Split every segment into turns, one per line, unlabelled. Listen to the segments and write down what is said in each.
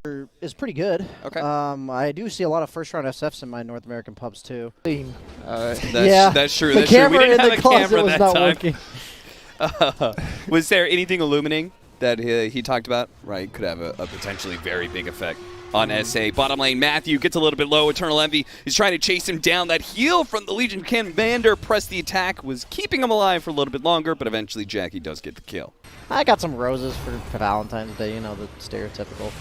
is pretty good.
Okay.
I do see a lot of first-round SFs in my North American pubs too.
That's true.
The
That's
camera
true. We didn't
in
have
the
a
closet
camera
was
that
not
time.
working.
Was there anything illuminating that he talked about? Right, could have a potentially very big effect on SA. Bottom lane, Matthew gets a little bit low. Eternal Envy is trying to chase him down. That heal from the Legion Commander pressed the attack, was keeping him alive for a little bit longer, but eventually Jackie does get the kill.
I got some roses for Valentine's Day, you know, the stereotypical.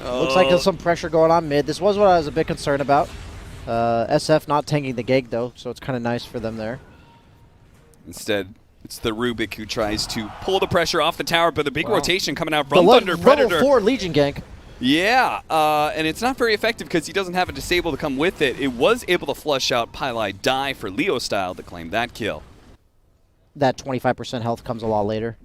Looks like there's some pressure going on mid. This was what I was a bit concerned about. SF not tanking the Gag, though, so it's kind of nice for them there.
Instead, it's the Rubik who tries to pull the pressure off the tower, but the big rotation coming out
The
from Thunder Predator.
level 4 Legion gank.
Yeah, and it's not very effective because he doesn't have a disable to come with it. It was able to flush out Pylai Die for Leo Style to claim that kill.
That 25% health comes a lot later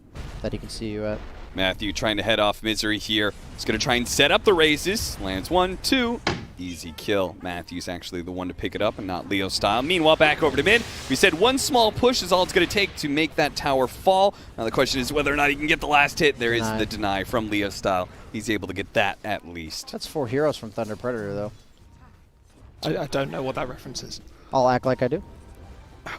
that he can see you at.
Matthew trying to head off Misery here. He's going to try and set up the raises. Lands 1, 2. Easy kill. Matthew's actually the one to pick it up and not Leo Style. Meanwhile, back over to mid. We said one small push is all it's going to take to make that tower fall. Now the question is whether or not he can get the last hit. There is the deny from Leo Style. He's able to get that at least.
That's 4 heroes from Thunder Predator, though.
I don't know what that reference is.
I'll act like I do.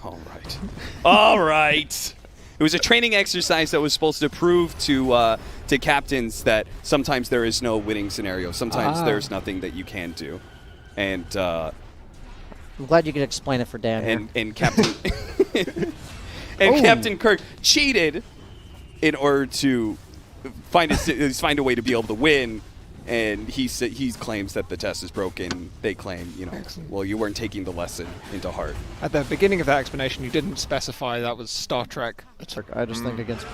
All right. All right. It was a training exercise that was supposed to prove to captains that sometimes there is no winning scenario. Sometimes there's nothing that you can do. And
I'm glad you could explain it for Dan here.
and Captain Captain Kirk cheated in order to find a way to be able to win. And he claims that the test is broken. They claim, you know, well, you weren't taking the lesson into heart.
At the beginning of that explanation, you didn't specify that was Star Trek.
I just think against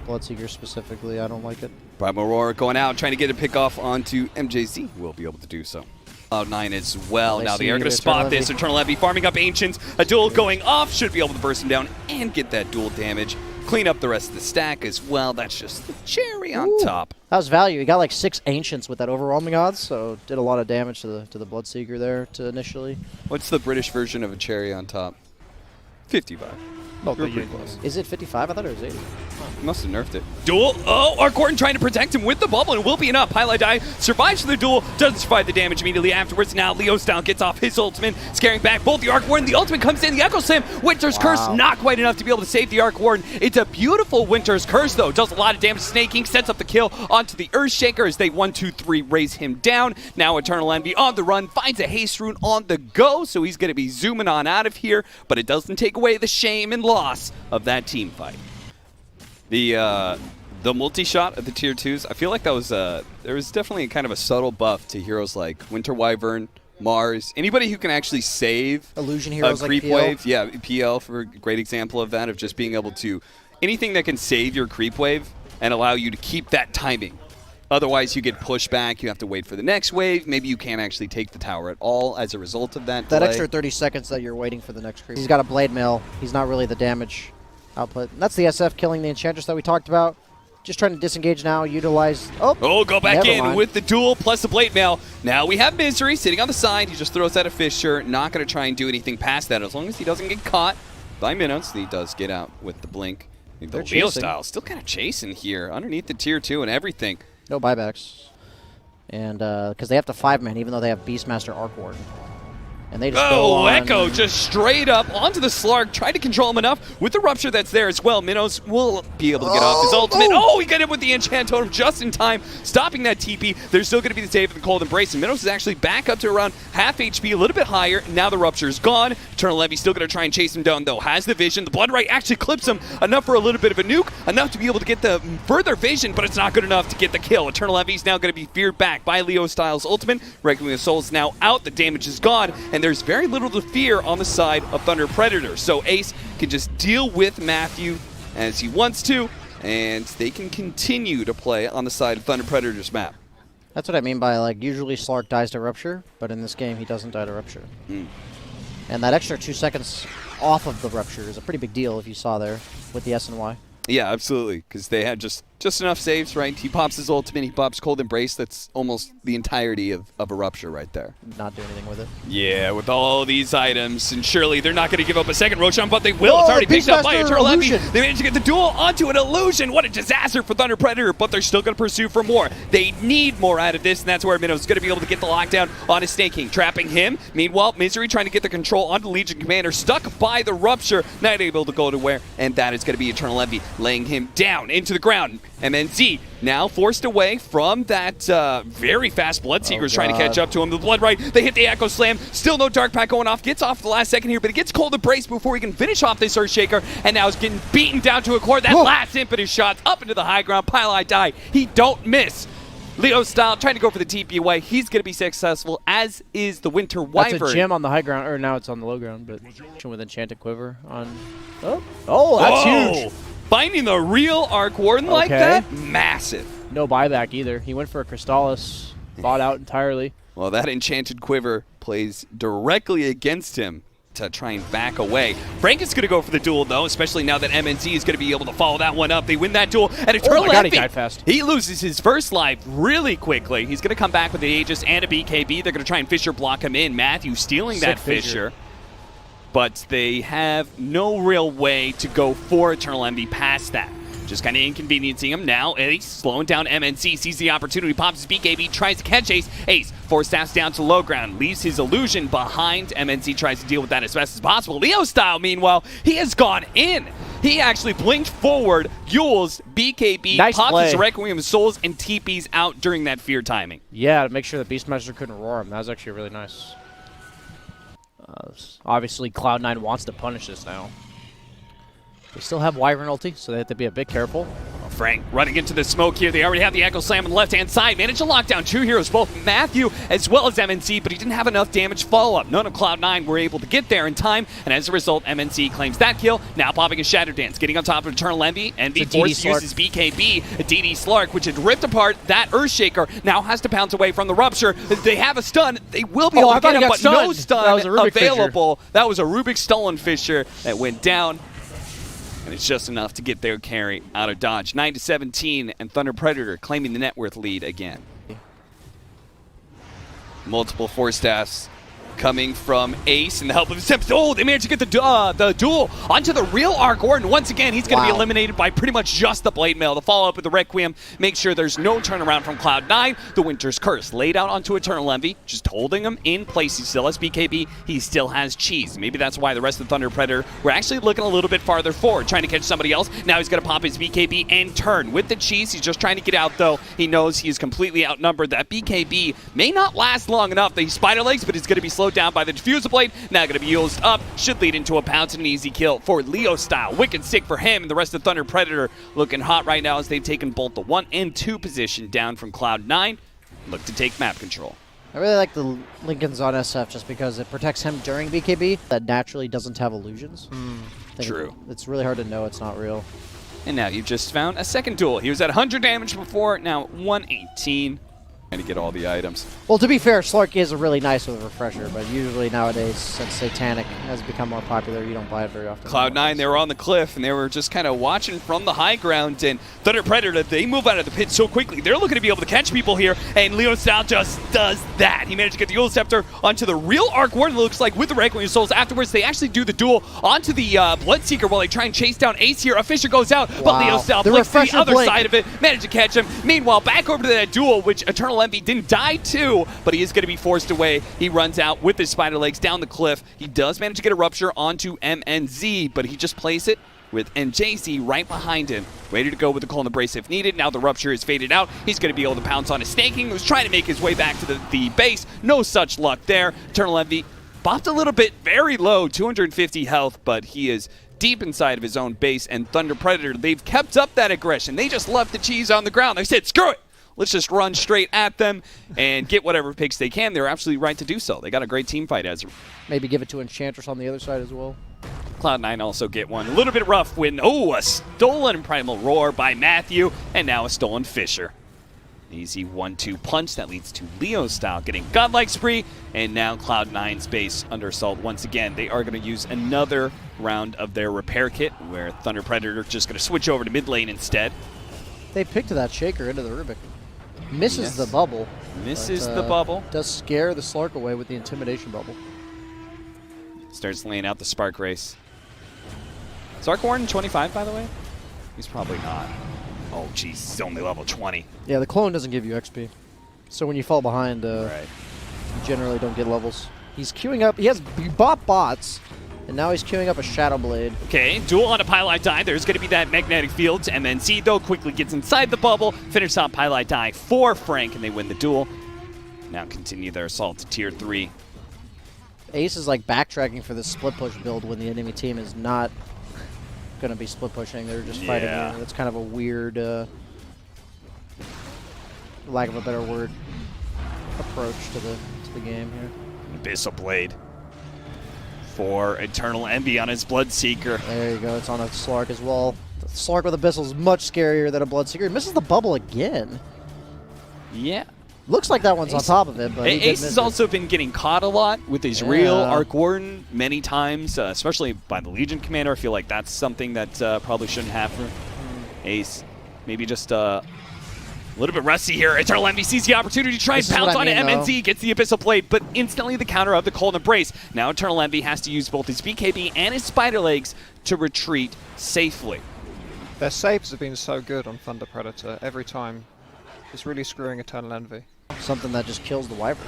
Bloodseeker specifically, I don't like it.
Primal Aurora going out, trying to get a pick off onto MJZ. Will be able to do so. Cloud9 as well. Now they are going to spot this. Eternal Envy farming up Ancients. A duel going off. Should be able to burst him down and get that duel damage. Clean up the rest of the stack as well. That's just the cherry on top.
That was value. He got like 6 Ancients with that overwhelming odds, so did a lot of damage to the Bloodseeker there initially.
What's the British version of a cherry on top? 55.
Not
You're
the
pretty
universe.
close.
Is it 55? I thought it was 80.
Must have nerfed it. Duel. Oh, Arc Warden trying to protect him with the bubble, and it will be enough. Pylai Die survives the duel, doesn't survive the damage immediately afterwards. Now Leo Style gets off his ultimate, scaring back both the Arc Warden. The ultimate comes in, the Echo Slam. Winter's Curse, not quite enough to be able to save the Arc Warden. It's a beautiful Winter's Curse, though. Does a lot of damage. Snaking sets up the kill onto the Earthshaker as they 1, 2, 3 raise him down. Now Eternal Envy on the run, finds a haste rune on the go, so he's going to be zooming on out of here, but it doesn't take away the shame and loss of that team fight. The multi-shot of the tier 2s, I feel like that was there was definitely kind of a subtle buff to heroes like Winter Wyvern, Mars, anybody who can actually save
illusion heroes
creep
like PL.
wave. Yeah, PL for a great example of that, of just being able to anything that can save your creep wave and allow you to keep that timing. Otherwise, you get pushed back. You have to wait for the next wave. Maybe you can't actually take the tower at all as a result of that.
That
delay.
extra 30 seconds that you're waiting for the next creep. He's got a blade mail. He's not really the damage output. And that's the SF killing the Enchantress that we talked about. Just trying to disengage now, utilize... Oh,
go back in
mind.
with the duel plus the blade mail. Now we have Misery sitting on the side. He just throws out a Fissure. Not going to try and do anything past that as long as he doesn't get caught by Minos. He does get out with the blink. The Leo Style still kind of chasing here underneath the tier 2 and everything.
No buybacks. And because they have to 5-man even though they have Beastmaster Arc Warden. And they just go on.
Echo just straight up onto the Slark, tried to control him enough with the Rupture that's there as well. Minos will be able to get off his ultimate. He got him with the Enchant Totem just in time, stopping that TP. There's still going to be the save of the Cold Embrace, and Minos is actually back up to around half HP, a little bit higher. Now the Rupture is gone. Eternal Envy still going to try and chase him down, though. Has the vision. The Blood Right actually clips him enough for a little bit of a nuke, enough to be able to get the further vision, but it's not good enough to get the kill. Eternal Envy is now going to be feared back by Leo Styles' ultimate. Reckoning of Souls now out. The damage is gone, and there's very little to fear on the side of Thunder Predator. So Ace can just deal with Matthew as he wants to, and they can continue to play on the side of Thunder Predator's map.
That's what I mean by, like, usually Slark dies to Rupture, but in this game he doesn't die to Rupture. And that extra 2 seconds off of the Rupture is a pretty big deal if you saw there with the S and Y.
Yeah, absolutely, because they had just Just enough saves, right? He pops his ultimate, he pops Cold Embrace. That's almost the entirety of a Rupture right there.
Not do anything with it.
Yeah, with all these items, and surely they're not going to give up a second Roshan, but they will.
Oh,
It's already picked up by
Beastmaster
Eternal Envy.
Illusion.
They managed to get the duel onto an Illusion. What a disaster for Thunder Predator, but they're still going to pursue for more. They need more out of this, and that's where Minnow's going to be able to get the lockdown on his Snake King, trapping him. Meanwhile, Misery trying to get the control onto Legion Commander, stuck by the Rupture, not able to go to where, and that is going to be Eternal Envy, laying him down into the ground. MNZ now forced away from that very fast Bloodseekers trying to catch up to him. The Blood Right, they hit the Echo Slam. Still no Dark Pack going off. Gets off the last second here, but he gets Cold Embrace before he can finish off this Earthshaker, and now is getting beaten down to a core. That last impetus shot up into the high ground. Pile die. He don't miss. Leo Style trying to go for the TP away. He's going to be successful, as is the Winter Wyvern.
That's a gem on the high ground, or now it's on the low ground, but with Enchanted Quiver on. Oh, that's huge.
Finding the real Arc Warden like that, massive.
No buyback either. He went for a Crystallis, bought out entirely.
Well, that Enchanted Quiver plays directly against him to try and back away. Frank is going to go for the duel, though, especially now that MNZ is going to be able to follow that one up. They win that duel, and Eternal
Envy,
he
died fast.
He loses his first life really quickly. He's going to come back with the Aegis and a BKB. They're going to try and Fissure block him in. Matthew stealing that Fissure. But they have no real way to go for Eternal Envy past that. Just kind of inconveniencing him now. Ace slowing down MNC, sees the opportunity, pops his BKB, tries to catch Ace. Ace, 4 staffs down to low ground, leaves his Illusion behind. MNC tries to deal with that as best as possible. Leo Style, meanwhile, he has gone in. He actually blinked forward, Yules, BKB, pops his Requiem Souls, and TPs out during that fear timing.
Yeah, to make sure that Beastmaster couldn't roar him. That was actually really nice. Obviously, Cloud9 wants to punish this now. They still have Wyvern ulti, so they have to be a bit careful.
Frank running into the smoke here. They already have the Echo Slam on the left-hand side. Managed to lock down 2 heroes, both Matthew as well as MNC, but he didn't have enough damage follow-up. None of Cloud9 were able to get there in time, and as a result, MNC claims that kill. Now popping a Shadow Dance, getting on top of Eternal Envy. Envy forced to use his BKB, a DD Slark, which had ripped apart that Earthshaker, now has to pounce away from the Rupture. They have a stun. They will be able to get him, but no stun available. That was a Rubik Stolen Fissure that went down. And it's just enough to get their carry out of dodge. 9-17, and Thunder Predator claiming the net worth lead again. Multiple 4 staffs coming from Ace and the help of his Sims. Oh, they managed to get the duel onto the real Arc Warden. Once again, he's going to be eliminated by pretty much just the Blade Mail. The follow-up with the Requiem makes sure there's no turnaround from Cloud9. The Winter's Curse laid out onto Eternal Envy, just holding him in place. He still has BKB. He still has Cheese. Maybe that's why the rest of the Thunder Predator were actually looking a little bit farther forward, trying to catch somebody else. Now he's going to pop his BKB and turn. With the Cheese, he's just trying to get out, though. He knows he is completely outnumbered. That BKB may not last long enough. The Spider Legs, but it's going to be slowed down by the Diffuser Blade. Now going to be used up. Should lead into a pounce and an easy kill for Leo Style. Wicked sick for him, and the rest of Thunder Predator looking hot right now as they've taken both the 1 and 2 position down from Cloud9. Look to take map control.
I really like the Lincolns on SF just because it protects him during BKB that naturally doesn't have illusions.
True.
It's really hard to know it's not real.
And now you've just found a second duel. He was at 100 damage before, now 118. Trying to get all the items.
Well, to be fair, Slark is really nice with a refresher, but usually nowadays, since Satanic has become more popular, you don't buy it very often.
Cloud9, they were on the cliff, and they were just kind of watching from the high ground, and Thunder Predator, they move out of the pit so quickly. They're looking to be able to catch people here, and Leo Style just does that. He managed to get the Yule Scepter onto the real Arc Warden, looks like, with the Requiem Souls. Afterwards, they actually do the duel onto the Bloodseeker while they try and chase down Ace here. A Fissure goes out, but Leo Style blinks to the other side of it, managed to catch him. Meanwhile, back over to that duel, which Eternal Envy didn't die to, but he is going to be forced away. He runs out with his Spider Legs down the cliff. He does manage to get a Rupture onto MNZ, but he just plays it with NJC right behind him, ready to go with the Cold Embrace if needed. Now the Rupture is faded out. He's going to be able to pounce on his Snake King, who's trying to make his way back to the base. No such luck there. Eternal Envy bopped a little bit, very low, 250 health, but he is deep inside of his own base, and Thunder Predator, they've kept up that aggression. They just left the Cheese on the ground. They said, screw it. Let's just run straight at them and get whatever picks they can. They're absolutely right to do so. They got a great team fight as
maybe give it to Enchantress on the other side as well.
Cloud9 also get one. A little bit rough when, a stolen Primal Roar by Matthew, and now a stolen Fissure. Easy 1-2 punch that leads to Leo Style getting Godlike Spree, and now Cloud9's base under assault once again. They are going to use another round of their repair kit, where Thunder Predator just going to switch over to mid lane instead.
They picked that Shaker into the Rubik. Misses the bubble.
Misses the bubble.
Does scare the Slark away with the Intimidation bubble.
Starts laying out the Spark Race. Is Arc Warden 25, by the way? He's probably not. Oh, jeez, he's only level 20.
Yeah, the clone doesn't give you XP. So when you fall behind,
Right.
you generally don't get levels. He's queuing up. He bought bots, and now he's queuing up a Shadow Blade.
Okay, duel on a Pylite Die. There's going to be that magnetic field. MNC, though, quickly gets inside the bubble. Finish off Pylite Die for Frank, and they win the duel. Now continue their assault to Tier 3.
Ace is like backtracking for this split push build when the enemy team is not going to be split pushing. They're just fighting.
Yeah.
That's kind of a weird, lack of a better word, approach to the game here.
Abyssal Blade for Eternal Envy on his Bloodseeker.
There you go. It's on a Slark as well. The Slark with Abyssal is much scarier than a Bloodseeker. He misses the bubble again.
Yeah.
Looks like that one's on top of it, but he did
Ace
miss
has
it.
also been getting caught a lot with his real
Yeah.
Arc Warden many times, especially by the Legion Commander. I feel like that's something that probably shouldn't happen. Ace, maybe just a little bit rusty here. Eternal Envy sees the opportunity to try and
This is
pounce
what
on
I
it.
mean,
MNC gets the Abyssal Blade, but instantly the counter of the Cold Embrace. Now Eternal Envy has to use both his BKB and his Spider Legs to retreat safely.
Their saves have been so good on Thunder Predator every time. It's really screwing Eternal Envy.
Something that just kills the Wyvern.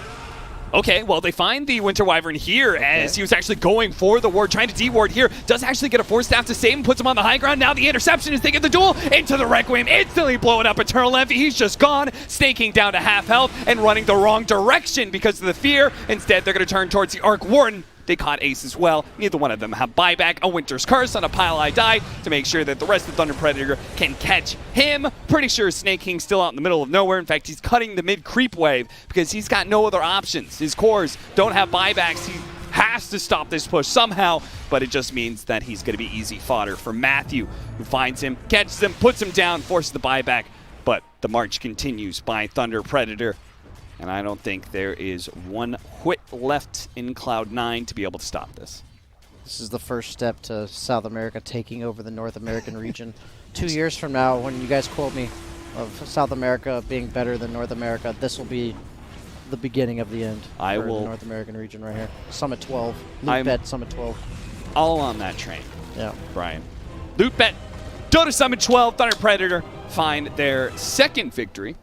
Okay, well, they find the Winter Wyvern here as he was actually going for the ward, trying to de-ward here. Does actually get a Force Staff to save him, puts him on the high ground. Now the interception is taking the duel into the Requiem, instantly blowing up Eternal Envy. He's just gone, snaking down to half health and running the wrong direction because of the fear. Instead, they're going to turn towards the Arc Warden. They caught Ace as well. Neither one of them have buyback. A Winter's Curse on a Pylite Die to make sure that the rest of Thunder Predator can catch him. Pretty sure Snake King's still out in the middle of nowhere. In fact, he's cutting the mid-creep wave because he's got no other options. His cores don't have buybacks. He has to stop this push somehow, but it just means that he's going to be easy fodder for Matthew, who finds him, catches him, puts him down, forces the buyback, but the march continues by Thunder Predator. And I don't think there is one whit left in Cloud9 to be able to stop this.
This is the first step to South America taking over the North American region. 2 years from now, when you guys quote me of South America being better than North America, this will be the beginning of the end for the North American region right here. Summit 12. Loot.bet Summit 12.
All on that train.
Yeah.
Brian. Loot.bet, Dota Summit 12, Thunder Predator find their second victory